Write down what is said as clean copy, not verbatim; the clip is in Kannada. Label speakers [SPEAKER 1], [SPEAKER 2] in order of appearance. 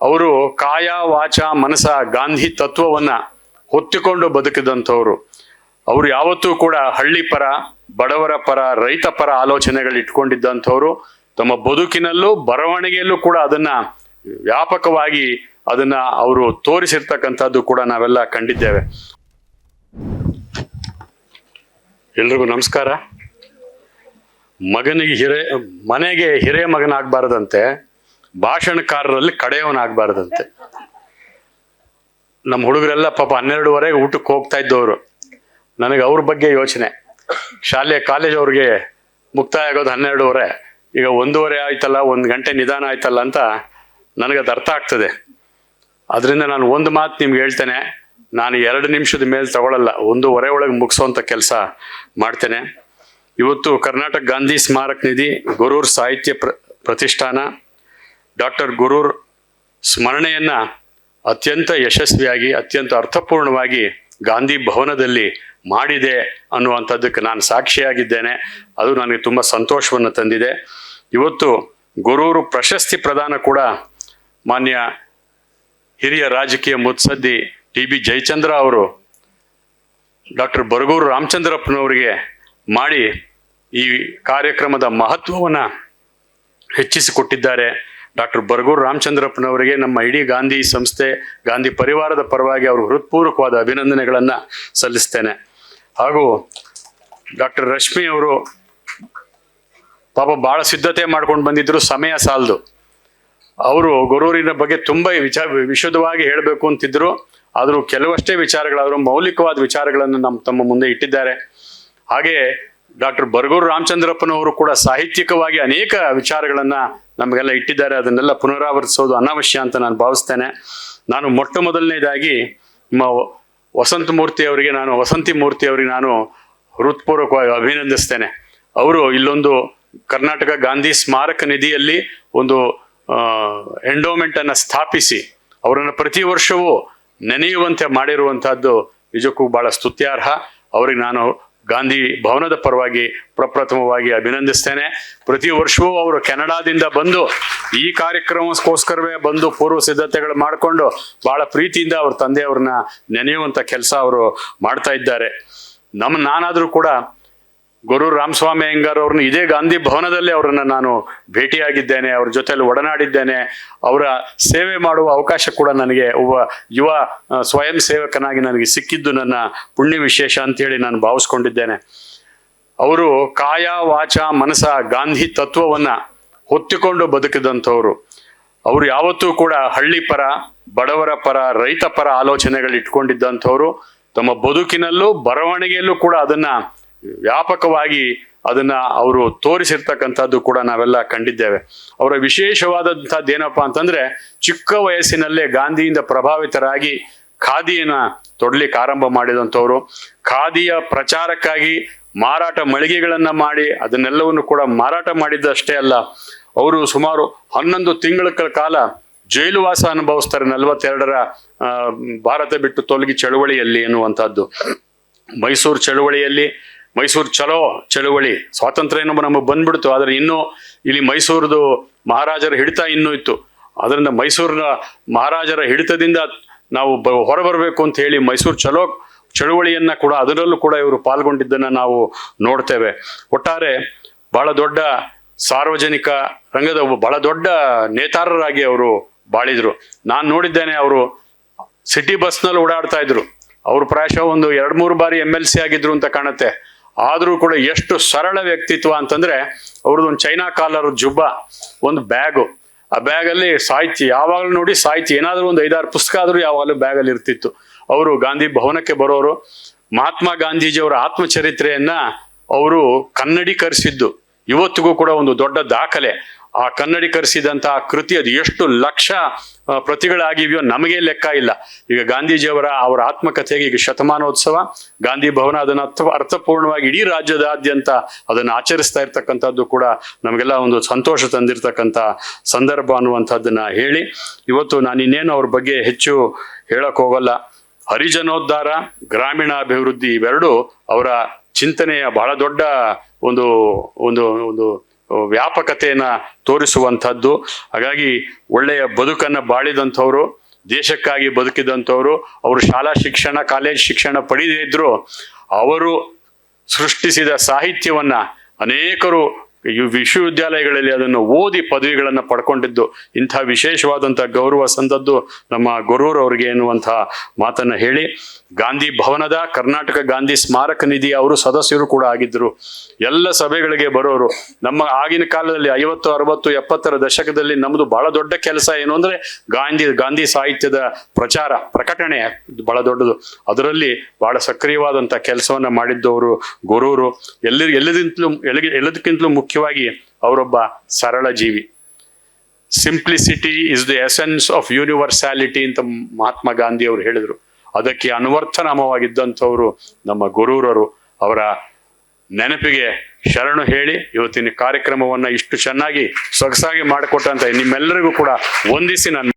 [SPEAKER 1] ಅವರು ಕಾಯ ವಾಚ ಮನಸ ಗಾಂಧಿ ತತ್ವವನ್ನ ಹೊತ್ತಿಕೊಂಡು ಬದುಕಿದಂಥವ್ರು. ಅವರು ಯಾವತ್ತೂ ಕೂಡ ಹಳ್ಳಿ ಪರ, ಬಡವರ ಪರ, ರೈತ ಪರ ಆಲೋಚನೆಗಳು ಇಟ್ಕೊಂಡಿದ್ದಂಥವ್ರು. ತಮ್ಮ ಬದುಕಿನಲ್ಲೂ ಬರವಣಿಗೆಯಲ್ಲೂ ಕೂಡ ಅದನ್ನ ವ್ಯಾಪಕವಾಗಿ ಅದನ್ನ ಅವರು ತೋರಿಸಿರ್ತಕ್ಕಂಥದ್ದು ಕೂಡ ನಾವೆಲ್ಲ ಕಂಡಿದ್ದೇವೆ. ಎಲ್ರಿಗೂ ನಮಸ್ಕಾರ. ಮನೆಗೆ ಹಿರಿಯ ಮಗನಾಗಬಾರದಂತೆ, ಭಾಷಣಕಾರರಲ್ಲಿ ಕಡೆಯವನಾಗಬಾರದಂತೆ. ನಮ್ಮ ಹುಡುಗರೆಲ್ಲ ಪಾಪ 12:30 ಊಟಕ್ಕೆ ಹೋಗ್ತಾ ಇದ್ದವರು. ನನಗೆ ಅವ್ರ ಬಗ್ಗೆ ಯೋಚನೆ. ಕಾಲೇಜ್ ಅವ್ರಿಗೆ ಮುಕ್ತಾಯ ಆಗೋದು 12:30. ಈಗ 1:15 ಆಯ್ತಲ್ಲ, 1 ಗಂಟೆ ನಿಧಾನ ಆಯ್ತಲ್ಲ ಅಂತ ನನಗದು ಅರ್ಥ ಆಗ್ತದೆ. ಅದರಿಂದ ನಾನು ಒಂದು ಮಾತು ನಿಮ್ಗೆ ಹೇಳ್ತೇನೆ, ನಾನು 2 ನಿಮಿಷದ ಮೇಲೆ ತಗೊಳ್ಳಲ್ಲ, 1:15 ಒಳಗೆ ಮುಗಿಸೋಂಥ ಕೆಲಸ ಮಾಡ್ತೇನೆ. ಇವತ್ತು ಕರ್ನಾಟಕ ಗಾಂಧಿ ಸ್ಮಾರಕ ನಿಧಿ, ಗೊರೂರ್ ಸಾಹಿತ್ಯ ಪ್ರತಿಷ್ಠಾನ ಡಾಕ್ಟರ್ ಗೊರೂರ್ ಸ್ಮರಣೆಯನ್ನ ಅತ್ಯಂತ ಯಶಸ್ವಿಯಾಗಿ, ಅತ್ಯಂತ ಅರ್ಥಪೂರ್ಣವಾಗಿ ಗಾಂಧಿ ಭವನದಲ್ಲಿ ಮಾಡಿದೆ ಅನ್ನುವಂಥದ್ದಕ್ಕೆ ನಾನು ಸಾಕ್ಷಿಯಾಗಿದ್ದೇನೆ. ಅದು ನನಗೆ ತುಂಬ ಸಂತೋಷವನ್ನು ತಂದಿದೆ. ಇವತ್ತು ಗೊರೂರು ಪ್ರಶಸ್ತಿ ಪ್ರದಾನ ಕೂಡ ಮಾನ್ಯ ಹಿರಿಯ ರಾಜಕೀಯ ಮುತ್ಸದ್ದಿ TB ಜಯಚಂದ್ರ ಅವರು ಡಾಕ್ಟರ್ ಬರಗೂರು ರಾಮಚಂದ್ರಪ್ಪನವರಿಗೆ ಮಾಡಿ ಈ ಕಾರ್ಯಕ್ರಮದ ಮಹತ್ವವನ್ನು ಹೆಚ್ಚಿಸಿಕೊಟ್ಟಿದ್ದಾರೆ. ಡಾಕ್ಟರ್ ಬರಗೂರು ರಾಮಚಂದ್ರಪ್ಪನವರಿಗೆ ನಮ್ಮ ಇಡೀ ಗಾಂಧಿ ಸಂಸ್ಥೆ, ಗಾಂಧಿ ಪರಿವಾರದ ಪರವಾಗಿ ಅವರು ಹೃತ್ಪೂರ್ವಕವಾದ ಅಭಿನಂದನೆಗಳನ್ನು ಸಲ್ಲಿಸ್ತೇನೆ. ಹಾಗೂ ಡಾಕ್ಟರ್ ರಶ್ಮಿ ಅವರು ಪಾಪ ಭಾಳ ಸಿದ್ಧತೆ ಮಾಡ್ಕೊಂಡು ಬಂದಿದ್ರು, ಸಮಯ ಸಾಲದು. ಅವರು ಗೊರೂರಿನ ಬಗ್ಗೆ ತುಂಬ ವಿಶದವಾಗಿ ಹೇಳಬೇಕು ಅಂತಿದ್ರು. ಆದರೂ ಕೆಲವಷ್ಟೇ ವಿಚಾರಗಳಾದರೂ ಮೌಲಿಕವಾದ ವಿಚಾರಗಳನ್ನು ತಮ್ಮ ಮುಂದೆ ಇಟ್ಟಿದ್ದಾರೆ. ಹಾಗೆ ಡಾಕ್ಟರ್ ಬರಗೂರು ರಾಮಚಂದ್ರಪ್ಪನವರು ಕೂಡ ಸಾಹಿತ್ಯಿಕವಾಗಿ ಅನೇಕ ವಿಚಾರಗಳನ್ನ ನಮಗೆಲ್ಲ ಇಟ್ಟಿದ್ದಾರೆ. ಅದನ್ನೆಲ್ಲ ಪುನರಾವರ್ತಿಸೋದು ಅನಾವಶ್ಯ ಅಂತ ನಾನು ಭಾವಿಸ್ತೇನೆ. ನಾನು ಮೊಟ್ಟ ಮೊದಲನೇದಾಗಿ ನಿಮ್ಮ ವಸಂತಿ ಮೂರ್ತಿ ಅವರಿಗೆ ನಾನು ಹೃತ್ಪೂರ್ವಕವಾಗಿ ಅಭಿನಂದಿಸ್ತೇನೆ. ಅವರು ಇಲ್ಲೊಂದು ಕರ್ನಾಟಕ ಗಾಂಧಿ ಸ್ಮಾರಕ ನಿಧಿಯಲ್ಲಿ ಒಂದು ಎಂಡೋಮೆಂಟ್ ಅನ್ನು ಸ್ಥಾಪಿಸಿ ಅವರನ್ನು ಪ್ರತಿ ವರ್ಷವೂ ನೆನೆಯುವಂತೆ ಮಾಡಿರುವಂತಹದ್ದು ನಿಜಕ್ಕೂ ಬಹಳ ಸ್ತುತ್ಯಾರ್ಹ. ಅವರಿಗೆ ನಾನು ಗಾಂಧಿ ಭವನದ ಪರವಾಗಿ ಪ್ರಪ್ರಥಮವಾಗಿ ಅಭಿನಂದಿಸ್ತೇನೆ. ಪ್ರತಿ ವರ್ಷವೂ ಅವರು ಕೆನಡಾದಿಂದ ಬಂದು ಈ ಕಾರ್ಯಕ್ರಮಕ್ಕೋಸ್ಕರವೇ ಬಂದು ಪೂರ್ವ ಸಿದ್ಧತೆಗಳು ಮಾಡಿಕೊಂಡು ಬಹಳ ಪ್ರೀತಿಯಿಂದ ಅವ್ರ ತಂದೆಯವ್ರನ್ನ ನೆನೆಯುವಂಥ ಕೆಲಸ ಅವರು ಮಾಡ್ತಾ ಇದ್ದಾರೆ. ನಾನಾದರೂ ಕೂಡ ಗೊರೂರು ರಾಮಸ್ವಾಮಿ ಅಯ್ಯಂಗಾರ್ ಅವ್ರನ್ನ ಇದೇ ಗಾಂಧಿ ಭವನದಲ್ಲಿ ಅವರನ್ನು ನಾನು ಭೇಟಿಯಾಗಿದ್ದೇನೆ, ಅವ್ರ ಜೊತೆಯಲ್ಲಿ ಒಡನಾಡಿದ್ದೇನೆ. ಅವರ ಸೇವೆ ಮಾಡುವ ಅವಕಾಶ ಕೂಡ ನನಗೆ ಒಬ್ಬ ಯುವ ಸ್ವಯಂ ಸೇವಕನಾಗಿ ನನಗೆ ಸಿಕ್ಕಿದ್ದು ನನ್ನ ಪುಣ್ಯ ವಿಶೇಷ ಅಂತೇಳಿ ನಾನು ಭಾವಿಸ್ಕೊಂಡಿದ್ದೇನೆ. ಅವರು ಕಾಯ ವಾಚ ಮನಸ ಗಾಂಧಿ ತತ್ವವನ್ನ ಹೊತ್ತಿಕೊಂಡು ಬದುಕಿದಂಥವ್ರು. ಅವರು ಯಾವತ್ತೂ ಕೂಡ ಹಳ್ಳಿ ಪರ, ಬಡವರ ಪರ, ರೈತ ಪರ ಆಲೋಚನೆಗಳು ಇಟ್ಕೊಂಡಿದ್ದಂಥವ್ರು. ತಮ್ಮ ಬದುಕಿನಲ್ಲೂ ಬರವಣಿಗೆಯಲ್ಲೂ ಕೂಡ ಅದನ್ನ ವ್ಯಾಪಕವಾಗಿ ಅದನ್ನ ಅವರು ತೋರಿಸಿರ್ತಕ್ಕಂಥದ್ದು ಕೂಡ ನಾವೆಲ್ಲ ಕಂಡಿದ್ದೇವೆ. ಅವರ ವಿಶೇಷವಾದಂಥದ್ದು ಏನಪ್ಪಾ ಅಂತಂದ್ರೆ, ಚಿಕ್ಕ ವಯಸ್ಸಿನಲ್ಲೇ ಗಾಂಧಿಯಿಂದ ಪ್ರಭಾವಿತರಾಗಿ ಖಾದಿಯನ್ನ ತೊಡಲಿಕ್ಕೆ ಆರಂಭ ಮಾಡಿದಂಥವ್ರು. ಖಾದಿಯ ಪ್ರಚಾರಕ್ಕಾಗಿ ಮಾರಾಟ ಮಳಿಗೆಗಳನ್ನ ಮಾಡಿ ಅದನ್ನೆಲ್ಲವನ್ನು ಕೂಡ ಮಾರಾಟ ಮಾಡಿದ್ದಷ್ಟೇ ಅಲ್ಲ, ಅವರು ಸುಮಾರು 11 ತಿಂಗಳ ಕಾಲ ಜೈಲುವಾಸ ಅನುಭವಿಸ್ತಾರೆ 42ರ ಭಾರತ ಬಿಟ್ಟು ತೊಲಗಿ ಚಳುವಳಿಯಲ್ಲಿ ಎನ್ನುವಂಥದ್ದು. ಮೈಸೂರು ಚಳುವಳಿಯಲ್ಲಿ, ಮೈಸೂರು ಚಲೋ ಚಳುವಳಿ, ಸ್ವಾತಂತ್ರ್ಯ ಏನೋ ನಮಗೆ ಬಂದ್ಬಿಡ್ತು, ಆದರೆ ಇನ್ನೂ ಇಲ್ಲಿ ಮೈಸೂರದು ಮಹಾರಾಜರ ಹಿಡಿತ ಇನ್ನೂ ಇತ್ತು. ಅದರಿಂದ ಮೈಸೂರಿನ ಮಹಾರಾಜರ ಹಿಡಿತದಿಂದ ನಾವು ಹೊರಬರಬೇಕು ಅಂತ ಹೇಳಿ ಮೈಸೂರು ಚಲೋ ಚಳುವಳಿಯನ್ನ ಕೂಡ ಅದರಲ್ಲೂ ಕೂಡ ಇವರು ಪಾಲ್ಗೊಂಡಿದ್ದನ್ನ ನಾವು ನೋಡ್ತೇವೆ. ಒಟ್ಟಾರೆ ಬಹಳ ದೊಡ್ಡ ಸಾರ್ವಜನಿಕ ರಂಗದ ಬಹಳ ದೊಡ್ಡ ನೇತಾರರಾಗಿ ಅವರು ಬಾಳಿದ್ರು. ನಾನು ನೋಡಿದ್ದೇನೆ, ಅವರು ಸಿಟಿ ಬಸ್ನಲ್ಲಿ ಓಡಾಡ್ತಾ ಇದ್ರು. ಅವರು ಪ್ರಾಯಶಃ ಒಂದು 2-3 ಬಾರಿ MLC ಆಗಿದ್ರು ಅಂತ ಕಾಣುತ್ತೆ. ಆದ್ರೂ ಕೂಡ ಎಷ್ಟು ಸರಳ ವ್ಯಕ್ತಿತ್ವ ಅಂತಂದ್ರೆ, ಅವ್ರದ್ದು ಒಂದು ಚೈನಾ ಕಾಲರ್ ಜುಬ್ಬ, ಒಂದು ಬ್ಯಾಗು, ಆ ಬ್ಯಾಗಲ್ಲಿ ಸಾಹಿತ್ಯ, ಯಾವಾಗಲೂ ನೋಡಿ ಸಾಹಿತ್ಯ, ಏನಾದ್ರೂ ಒಂದು 5-6 ಪುಸ್ತಕ ಆದ್ರೂ ಯಾವಾಗಲೂ ಬ್ಯಾಗಲ್ಲಿ ಇರ್ತಿತ್ತು. ಅವರು ಗಾಂಧಿ ಭವನಕ್ಕೆ ಬರೋರು. ಮಹಾತ್ಮ ಗಾಂಧೀಜಿಯವರ ಆತ್ಮಚರಿತ್ರೆಯನ್ನ ಅವರು ಕನ್ನಡೀಕರಿಸಿದ್ದು ಇವತ್ತಿಗೂ ಕೂಡ ಒಂದು ದೊಡ್ಡ ದಾಖಲೆ. ಆ ಕನ್ನಡೀಕರಿಸಿದಂತಹ ಕೃತಿ ಅದು ಎಷ್ಟು ಲಕ್ಷ ಪ್ರತಿಗಳಾಗಿವೆಯೋ ನಮಗೆ ಲೆಕ್ಕ ಇಲ್ಲ. ಈಗ ಗಾಂಧೀಜಿಯವರ ಆತ್ಮಕಥೆಗೆ ಈಗ ಶತಮಾನೋತ್ಸವ, ಗಾಂಧಿ ಭವನ ಅದನ್ನ ಅರ್ಥಪೂರ್ಣವಾಗಿ ಇಡೀ ರಾಜ್ಯದಾದ್ಯಂತ ಅದನ್ನು ಆಚರಿಸ್ತಾ ಇರ್ತಕ್ಕಂಥದ್ದು ಕೂಡ ನಮಗೆಲ್ಲ ಒಂದು ಸಂತೋಷ ತಂದಿರತಕ್ಕಂಥ ಸಂದರ್ಭ ಅನ್ನುವಂಥದ್ದನ್ನ ಹೇಳಿ, ಇವತ್ತು ನಾನು ಇನ್ನೇನು ಅವ್ರ ಬಗ್ಗೆ ಹೆಚ್ಚು ಹೇಳಕ್ ಹೋಗಲ್ಲ. ಹರಿಜನೋದ್ಧಾರ, ಗ್ರಾಮೀಣಾಭಿವೃದ್ಧಿ ಇವೆರಡು ಅವರ ಚಿಂತನೆಯ ಬಹಳ ದೊಡ್ಡ ಒಂದು ಒಂದು ಒಂದು ವ್ಯಾಪಕತೆಯನ್ನ ತೋರಿಸುವಂಥದ್ದು. ಹಾಗಾಗಿ ಒಳ್ಳೆಯ ಬದುಕನ್ನ ಬಾಳಿದಂಥವ್ರು, ದೇಶಕ್ಕಾಗಿ ಬದುಕಿದಂಥವ್ರು, ಅವರು ಶಾಲಾ ಶಿಕ್ಷಣ ಕಾಲೇಜ್ ಶಿಕ್ಷಣ ಪಡೆದೇ ಇದ್ರು ಅವರು ಸೃಷ್ಟಿಸಿದ ಸಾಹಿತ್ಯವನ್ನ ಅನೇಕರು ವಿಶ್ವವಿದ್ಯಾಲಯಗಳಲ್ಲಿ ಅದನ್ನು ಓದಿ ಪದವಿಗಳನ್ನು ಪಡ್ಕೊಂಡಿದ್ದು ಇಂಥ ವಿಶೇಷವಾದಂತಹ ಗೌರವ ಸಂದದ್ದು ನಮ್ಮ ಗೊರೂರ್ ಅವರಿಗೆ ಎನ್ನುವಂತಹ ಮಾತನ್ನ ಹೇಳಿ, ಗಾಂಧಿ ಭವನದ ಕರ್ನಾಟಕ ಗಾಂಧಿ ಸ್ಮಾರಕ ನಿಧಿಯ ಅವರು ಸದಸ್ಯರು ಕೂಡ ಆಗಿದ್ದರು. ಎಲ್ಲ ಸಭೆಗಳಿಗೆ ಬರೋರು. ನಮ್ಮ ಆಗಿನ ಕಾಲದಲ್ಲಿ 50, 60, 70ರ ದಶಕದಲ್ಲಿ ನಮ್ದು ಬಹಳ ದೊಡ್ಡ ಕೆಲಸ ಏನು ಅಂದ್ರೆ ಗಾಂಧಿ ಸಾಹಿತ್ಯದ ಪ್ರಕಟಣೆ ಬಹಳ ದೊಡ್ಡದು. ಅದರಲ್ಲಿ ಬಹಳ ಸಕ್ರಿಯವಾದಂತಹ ಕೆಲಸವನ್ನ ಮಾಡಿದ್ದವರು ಗೊರೂರು. ಎಲ್ಲದಕ್ಕಿಂತಲೂ ಮುಖ್ಯವಾಗಿ ಅವರೊಬ್ಬ ಸರಳ ಜೀವಿ. Simplicity is the essence of universality ಅಂತ ಮಹಾತ್ಮ ಗಾಂಧಿ ಅವರು ಹೇಳಿದರು. ಅದಕ್ಕೆ ಅನ್ವರ್ಥನಾಮವಾಗಿದ್ದಂಥವ್ರು ನಮ್ಮ ಗೊರೂರರು. ಅವರ ನೆನಪಿಗೆ ಶರಣು ಹೇಳಿ ಇವತ್ತಿನ ಕಾರ್ಯಕ್ರಮವನ್ನ ಇಷ್ಟು ಚೆನ್ನಾಗಿ ಸೊಗಸಾಗಿ ಮಾಡಿಕೊಟ್ಟಂತ ನಿಮ್ಮೆಲ್ಲರಿಗೂ ಕೂಡ ವಂದಿಸಿ ನಾನು